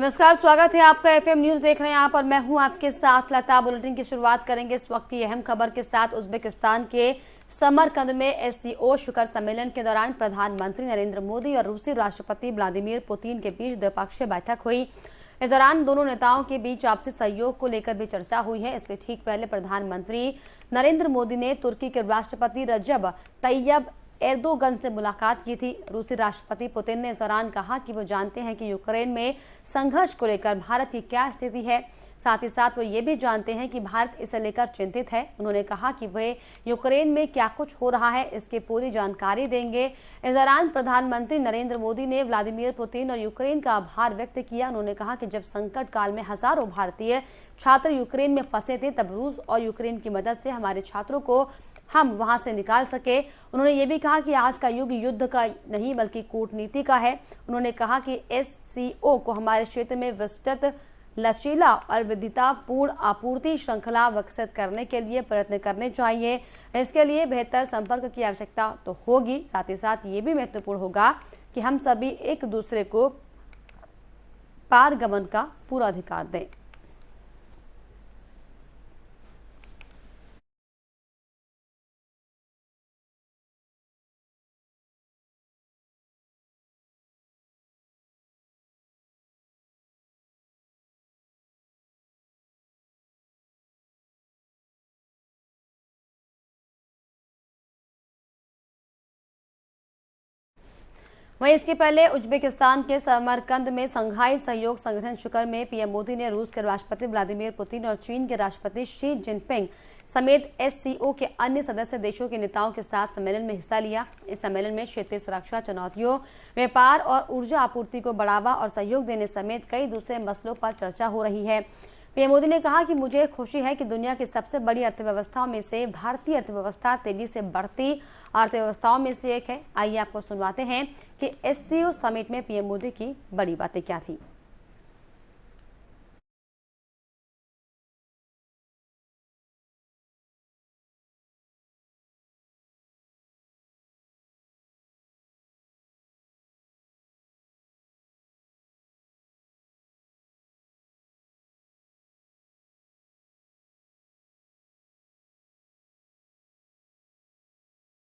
नमस्कार, स्वागत है आपका एफएम न्यूज देख रहे हैं आप और मैं हूं आपके साथ लता। बुलेटिन की शुरुआत करेंगे इस वक्त की अहम खबर के साथ। उज्बेकिस्तान के समरकंद में एससीओ शिखर सम्मेलन के दौरान प्रधानमंत्री नरेंद्र मोदी और रूसी राष्ट्रपति व्लादिमीर पुतिन के बीच द्विपक्षीय बैठक हुई। इस दौरान दोनों नेताओं के बीच आपसी सहयोग को लेकर भी चर्चा हुई है। इसके ठीक पहले प्रधानमंत्री नरेंद्र मोदी ने तुर्की के राष्ट्रपति रजब तैयब एर्दोगन से मुलाकात की थी। रूसी राष्ट्रपति पुतिन ने इस दौरान कहा कि वो जानते हैं कि यूक्रेन में संघर्ष को लेकर भारत की क्या स्थिति है। साथ ही साथ वो ये भी जानते हैं कि भारत इसे लेकर चिंतित है। उन्होंने कहा कि वे यूक्रेन में क्या कुछ हो रहा है इसकी पूरी जानकारी देंगे। इस दौरान प्रधानमंत्री नरेंद्र मोदी ने व्लादिमीर पुतिन और यूक्रेन का आभार व्यक्त किया। उन्होंने कहा कि जब संकट काल में हजारों भारतीय छात्र यूक्रेन में फंसे थे तब रूस और यूक्रेन की मदद से हमारे छात्रों को हम वहां से निकाल सके। उन्होंने ये भी कहा कि आज का युग युद्ध का नहीं बल्कि कूटनीति का है। उन्होंने कहा कि एससीओ को हमारे क्षेत्र में विस्तृत, लचीला और विविधतापूर्ण आपूर्ति श्रृंखला विकसित करने के लिए प्रयत्न करने चाहिए। इसके लिए बेहतर संपर्क की आवश्यकता तो होगी, साथ ही साथ ये भी महत्वपूर्ण होगा कि हम सभी एक दूसरे को पारगमन का पूरा अधिकार दें। वहीं इसके पहले उज्बेकिस्तान के समरकंद में संघाई सहयोग संगठन शिखर में पीएम मोदी ने रूस के राष्ट्रपति व्लादिमीर पुतिन और चीन के राष्ट्रपति शी जिनपिंग समेत एससीओ के अन्य सदस्य देशों के नेताओं के साथ सम्मेलन में हिस्सा लिया। इस सम्मेलन में क्षेत्रीय सुरक्षा चुनौतियों, व्यापार और ऊर्जा आपूर्ति को बढ़ावा और सहयोग देने समेत कई दूसरे मसलों पर चर्चा हो रही है। पीएम मोदी ने कहा कि मुझे खुशी है कि दुनिया की सबसे बड़ी अर्थव्यवस्थाओं में से भारतीय अर्थव्यवस्था तेजी से बढ़ती अर्थव्यवस्थाओं में से एक है। आइए आपको सुनवाते हैं कि एससीओ समिट में पीएम मोदी की बड़ी बातें क्या थी।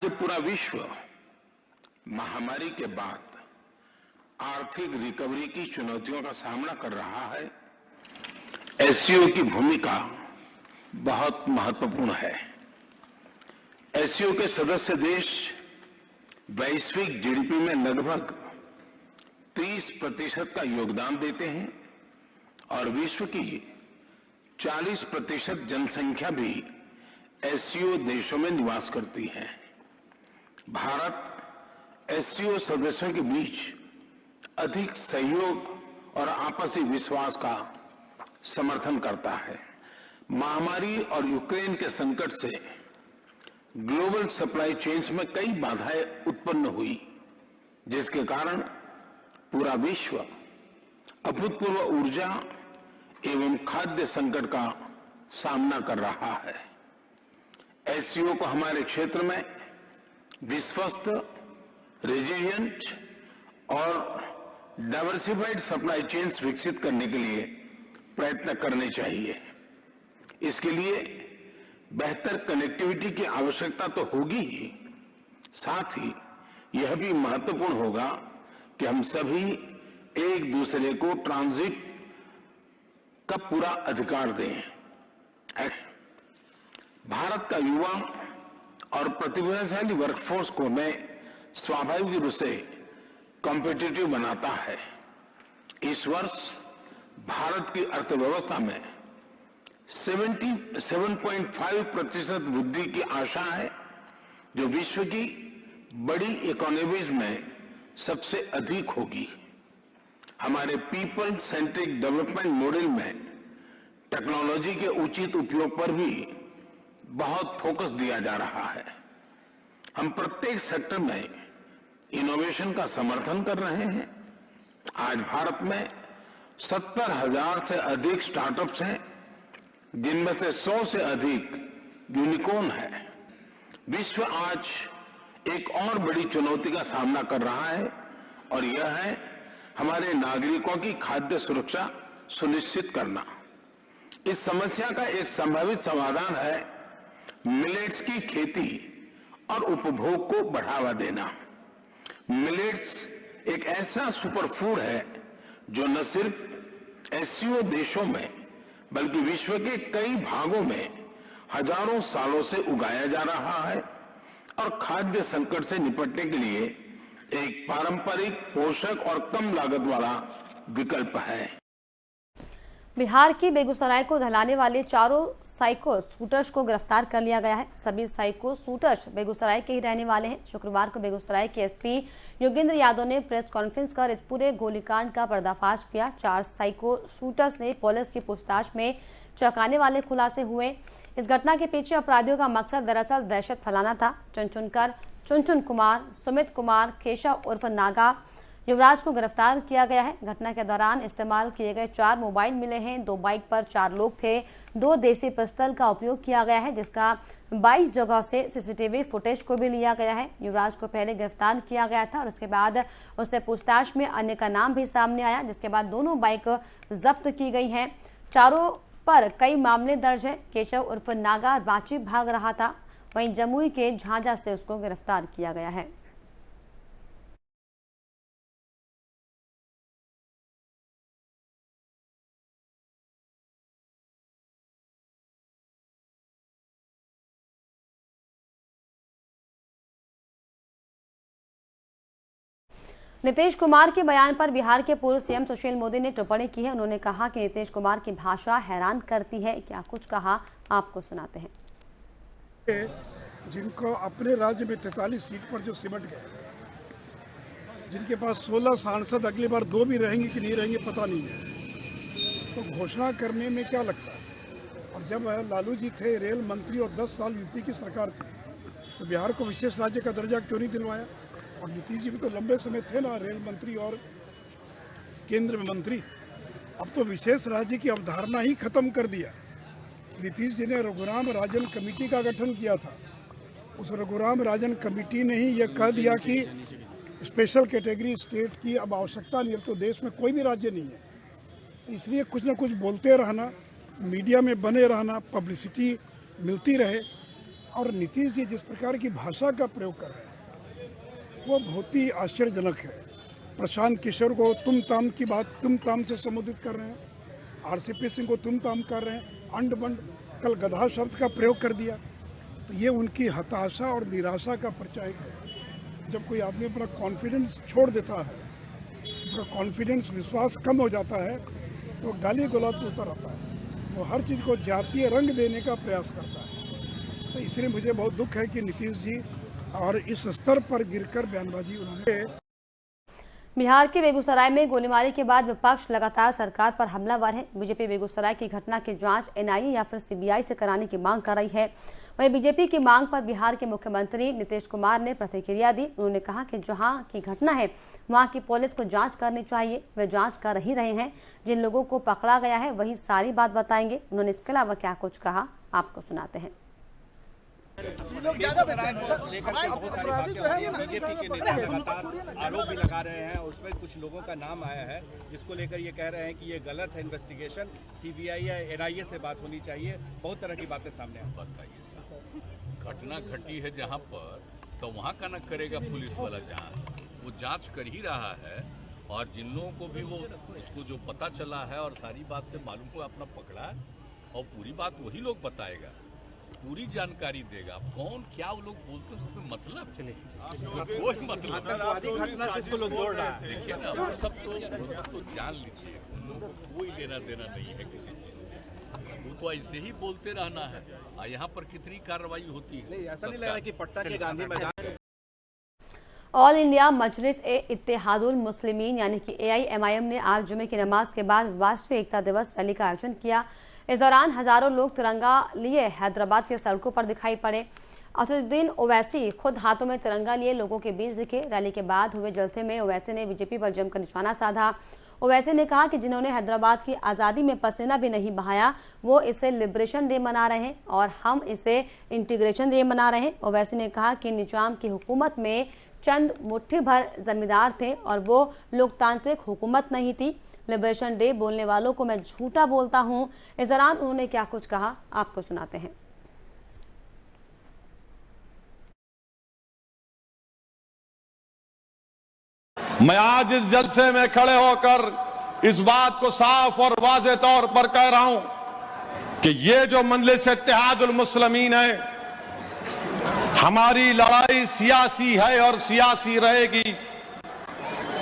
पूरा विश्व महामारी के बाद आर्थिक रिकवरी की चुनौतियों का सामना कर रहा है। एससीओ की भूमिका बहुत महत्वपूर्ण है। एससीओ के सदस्य देश वैश्विक जीडीपी में लगभग 30% का योगदान देते हैं और विश्व की 40% जनसंख्या भी एससीओ देशों में निवास करती है। भारत एससीओ सदस्यों के बीच अधिक सहयोग और आपसी विश्वास का समर्थन करता है। महामारी और यूक्रेन के संकट से ग्लोबल सप्लाई चेन्स में कई बाधाएं उत्पन्न हुई, जिसके कारण पूरा विश्व अभूतपूर्व ऊर्जा एवं खाद्य संकट का सामना कर रहा है। एससीओ को हमारे क्षेत्र में विश्वस्त, रेजिलिएंट और डाइवर्सिफाइड सप्लाई चेन्स विकसित करने के लिए प्रयत्न करने चाहिए। इसके लिए बेहतर कनेक्टिविटी की आवश्यकता तो होगी ही, साथ ही यह भी महत्वपूर्ण होगा कि हम सभी एक दूसरे को ट्रांजिट का पूरा अधिकार दें। भारत का युवा और प्रतिभाशाली वर्कफोर्स को मैं स्वाभाविक रूप से कॉम्पिटिटिव बनाता है। इस वर्ष भारत की अर्थव्यवस्था में 7.5% वृद्धि की आशा है, जो विश्व की बड़ी इकोनॉमीज में सबसे अधिक होगी। हमारे पीपल सेंट्रिक डेवलपमेंट मॉडल में टेक्नोलॉजी के उचित उपयोग पर भी बहुत फोकस दिया जा रहा है। हम प्रत्येक सेक्टर में इनोवेशन का समर्थन कर रहे हैं। आज भारत में 70,000 से अधिक स्टार्टअप्स हैं, जिनमें से 100 से अधिक यूनिकॉर्न है। विश्व आज एक और बड़ी चुनौती का सामना कर रहा है और यह है हमारे नागरिकों की खाद्य सुरक्षा सुनिश्चित करना। इस समस्या का एक संभावित समाधान है मिलेट्स की खेती और उपभोग को बढ़ावा देना। मिलेट्स एक ऐसा सुपरफूड है जो न सिर्फ एससीओ देशों में बल्कि विश्व के कई भागों में हजारों सालों से उगाया जा रहा है और खाद्य संकट से निपटने के लिए एक पारंपरिक, पोषक और कम लागत वाला विकल्प है। बिहार की बेगूसराय को दहलाने वाले चारों साइको शूटर्स को गिरफ्तार कर लिया गया है। सभी साइको शूटर्स बेगूसराय के ही रहने वाले हैं। शुक्रवार को बेगूसराय के एसपी योगेंद्र यादव ने प्रेस कॉन्फ्रेंस कर इस पूरे गोलीकांड का पर्दाफाश किया। 4 साइको शूटर्स ने पुलिस की पूछताछ में चौंकाने वाले खुलासे हुए। इस घटना के पीछे अपराधियों का मकसद दरअसल दहशत फैलाना था। चुनचुन कुमार, सुमित कुमार, केशव उर्फ नागा, युवराज को गिरफ्तार किया गया है। घटना के दौरान इस्तेमाल किए गए 4 मोबाइल मिले हैं। 2 बाइक पर 4 लोग थे। 2 देसी पिस्तौल का उपयोग किया गया है, जिसका 22 जगह से सीसीटीवी फुटेज को भी लिया गया है। युवराज को पहले गिरफ्तार किया गया था और उसके बाद उससे पूछताछ में अन्य का नाम भी सामने आया, जिसके बाद दोनों बाइक जब्त की गई हैं। चारों पर कई मामले दर्ज है। केशव उर्फ नागा रांची भाग रहा था, वहीं जमुई के झांझा से उसको गिरफ्तार किया गया है। नीतीश कुमार के बयान पर बिहार के पूर्व सीएम सुशील मोदी ने टिप्पणी की है। उन्होंने कहा कि नीतीश कुमार की भाषा हैरान करती है। क्या कुछ कहा, आपको सुनाते हैं। जिनको अपने राज्य में 43 सीट पर जो सिमट गए, जिनके पास 16 सांसद अगली बार 2 भी रहेंगे कि नहीं रहेंगे पता नहीं है, तो घोषणा करने में क्या लगता है। और जब लालू जी थे रेल मंत्री और 10 साल यूपी की सरकार थी, तो बिहार को विशेष राज्य का दर्जा क्यों नहीं दिलवाया। और नीतीश जी भी तो लंबे समय थे ना रेल मंत्री और केंद्र में मंत्री। अब तो विशेष राज्य की अवधारणा ही खत्म कर दिया। नीतीश जी ने रघुराम राजन कमेटी का गठन किया था। उस रघुराम राजन कमेटी ने ही यह कह दिया कि स्पेशल कैटेगरी स्टेट की अब आवश्यकता नहीं है, तो देश में कोई भी राज्य नहीं है। इसलिए कुछ ना कुछ बोलते रहना, मीडिया में बने रहना, पब्लिसिटी मिलती रहे। और नीतीश जी जिस प्रकार की भाषा का प्रयोग कर रहे हैं वो बहुत ही आश्चर्यजनक है। प्रशांत किशोर को तुम ताम की बात तुम ताम से संबोधित कर रहे हैं, आरसीपी सिंह को तुम ताम कर रहे हैं, अंड बंड, कल गधा शब्द का प्रयोग कर दिया। तो ये उनकी हताशा और निराशा का परिचायक है। जब कोई आदमी अपना कॉन्फिडेंस छोड़ देता है, उसका कॉन्फिडेंस विश्वास कम हो जाता है, तो गाली गलौज पे उतर आता है। वो हर चीज़ को जातीय रंग देने का प्रयास करता है। तो इसलिए मुझे बहुत दुख है कि नीतीश जी और इस स्तर पर गिरकर बयानबाजी उन्होंने। बिहार के बेगूसराय में गोलीबारी के बाद विपक्ष लगातार सरकार पर हमलावर है। बीजेपी बेगूसराय की घटना की जांच एनआईए या फिर सीबीआई से कराने की मांग कर रही है। वहीं बीजेपी की मांग पर बिहार के मुख्यमंत्री नीतीश कुमार ने प्रतिक्रिया दी। उन्होंने कहा कि जहां की घटना है वहां की पुलिस को जांच करनी चाहिए। वे जांच कर ही रहे हैं। जिन लोगों को पकड़ा गया है वही सारी बात बताएंगे। उन्होंने इसके अलावा क्या कुछ कहा, आपको सुनाते हैं। बेगूसराय को लेकर के बहुत सारी बातें हो रही है। बीजेपी के नेता लगातार आरोप भी लगा रहे हैं। उसमें कुछ लोगों का नाम आया है जिसको लेकर ये कह रहे हैं कि ये गलत है, इन्वेस्टिगेशन सीबीआई या एनआईए से बात होनी चाहिए। बहुत तरह की बातें सामने आ रही है। घटना घटी है जहाँ पर, तो वहाँ का न करेगा पुलिस वाला जांच, वो जांच कर ही रहा है। और जिन लोगों को भी वो उसको जो पता चला है और सारी बात से मालूम को अपना पकड़ा, और पूरी बात वही लोग बताएगा, पूरी जानकारी देगा। कौन क्या वो लोग बोलते हैं उसमें मतलब कोई मतलब देखिए ना, वो सब तो जान लीजिए, उन लोगों को कोई लेना देना नहीं है किसी चीज से। वो तो ऐसे ही बोलते रहना है। और यहाँ पर कितनी कार्रवाई होती है, नहीं ऐसा नहीं लग रहा कि पटना के गांधी मैदान। ऑल इंडिया मजलिस ए इत्तेहादुल मुस्लिमीन यानी कि AIMIM ने आज जुमे की नमाज के बाद राष्ट्रीय एकता दिवस रैली का आयोजन किया। इस दौरान हजारों लोग तिरंगा लिए हैदराबाद के सड़कों पर दिखाई पड़े। असदुद्दीन ओवैसी खुद हाथों में तिरंगा लिए लोगों के बीच दिखे। रैली के बाद हुए जलसे में ओवैसी ने बीजेपी पर जमकर निशाना साधा। ओवैसी ने कहा कि जिन्होंने हैदराबाद की आज़ादी में पसीना भी नहीं बहाया वो इसे लिबरेशन डे मना रहे हैं और हम इसे इंटीग्रेशन डे मना रहे हैं। ओवैसी ने कहा कि निजाम की हुकूमत में चंद मुट्ठी भर जमींदार थे और वो लोकतांत्रिक हुकूमत नहीं थी। लिबरेशन डे बोलने वालों को मैं झूठा बोलता हूं। इस दौरान उन्होंने क्या कुछ कहा आपको सुनाते हैं। मैं आज इस जलसे में खड़े होकर इस बात को साफ और वाज़ेह तौर पर कह रहा हूं कि ये जो मजलिस इत्तेहादुल मुस्लिमीन है, हमारी लड़ाई सियासी है और सियासी रहेगी।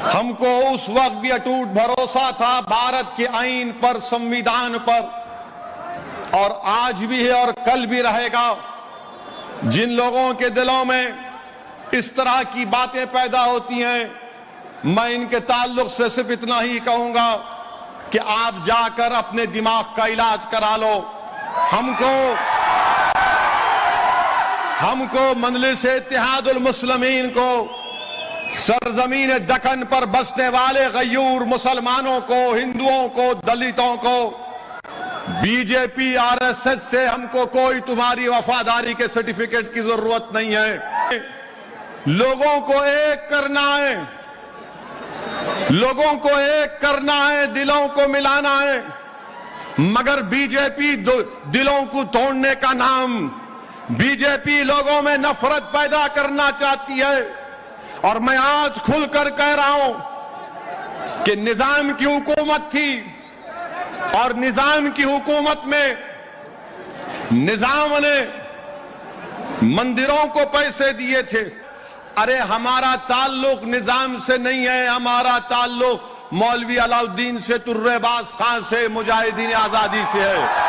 हमको उस वक्त भी अटूट भरोसा था भारत के आईन पर, संविधान पर, और आज भी है और कल भी रहेगा। जिन लोगों के दिलों में इस तरह की बातें पैदा होती हैं, मैं इनके ताल्लुक से सिर्फ इतना ही कहूंगा कि आप जाकर अपने दिमाग का इलाज करा लो। हमको मजलिस इत्तेहादुल मुस्लिमीन को, सरजमीन दक्कन पर बसने वाले गयूर मुसलमानों को, हिंदुओं को, दलितों को, बीजेपी आरएसएस से हमको कोई तुम्हारी वफादारी के सर्टिफिकेट की जरूरत नहीं है। लोगों को एक करना है, लोगों को एक करना है, दिलों को मिलाना है। मगर बीजेपी दिलों को तोड़ने का नाम, बीजेपी लोगों में नफरत पैदा करना चाहती है। और मैं आज खुलकर कह रहा हूं कि निजाम की हुकूमत थी और निजाम की हुकूमत में निजाम ने मंदिरों को पैसे दिए थे। अरे हमारा ताल्लुक निजाम से नहीं है, हमारा ताल्लुक मौलवी अलाउद्दीन से, तुर्रेबाज खान से, मुजाहिदीन आजादी से है।